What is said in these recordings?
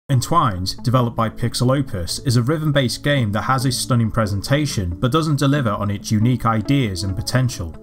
Entwined, developed by PixelOpus, is a rhythm-based game that has a stunning presentation but doesn't deliver on its unique ideas and potential.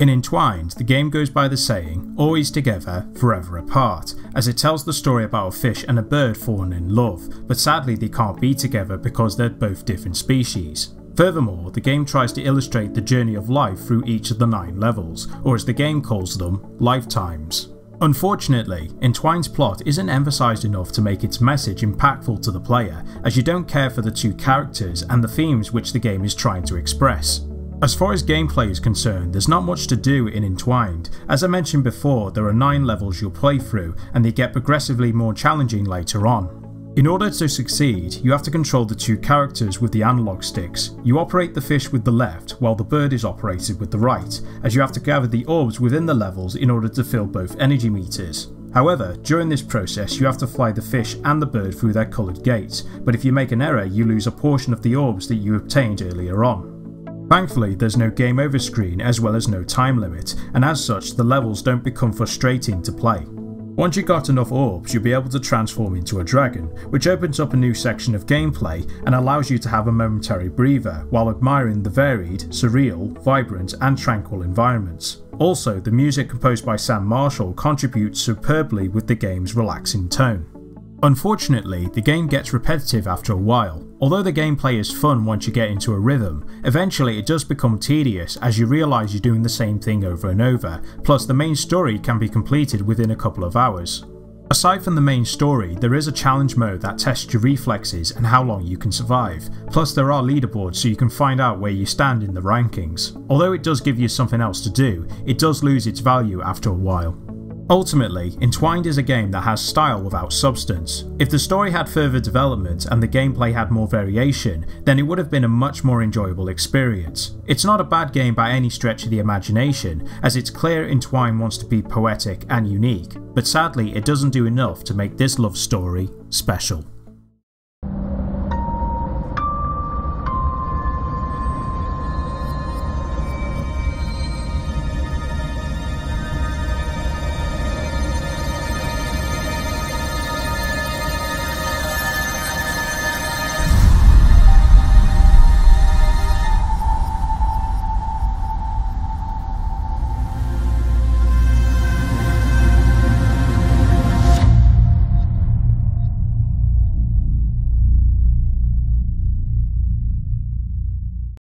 In Entwined, the game goes by the saying, "always together, forever apart," as it tells the story about a fish and a bird falling in love, but sadly they can't be together because they're both different species. Furthermore, the game tries to illustrate the journey of life through each of the 9 levels, or as the game calls them, lifetimes. Unfortunately, Entwined's plot isn't emphasised enough to make its message impactful to the player, as you don't care for the 2 characters and the themes which the game is trying to express. As far as gameplay is concerned, there's not much to do in Entwined. As I mentioned before, there are 9 levels you'll play through, and they get progressively more challenging later on. In order to succeed, you have to control the 2 characters with the analog sticks. You operate the fish with the left, while the bird is operated with the right, as you have to gather the orbs within the levels in order to fill both energy meters. However, during this process you have to fly the fish and the bird through their coloured gates, but if you make an error you lose a portion of the orbs that you obtained earlier on. Thankfully, there's no game over screen as well as no time limit, and as such the levels don't become frustrating to play. Once you've got enough orbs, you'll be able to transform into a dragon, which opens up a new section of gameplay and allows you to have a momentary breather while admiring the varied, surreal, vibrant and tranquil environments. Also, the music composed by Sam Marshall contributes superbly with the game's relaxing tone. Unfortunately, the game gets repetitive after a while. Although the gameplay is fun once you get into a rhythm, eventually it does become tedious as you realise you're doing the same thing over and over, plus the main story can be completed within a couple of hours. Aside from the main story, there is a challenge mode that tests your reflexes and how long you can survive, plus there are leaderboards so you can find out where you stand in the rankings. Although it does give you something else to do, it does lose its value after a while. Ultimately, Entwined is a game that has style without substance. If the story had further development and the gameplay had more variation, then it would have been a much more enjoyable experience. It's not a bad game by any stretch of the imagination, as it's clear Entwined wants to be poetic and unique, but sadly it doesn't do enough to make this love story special.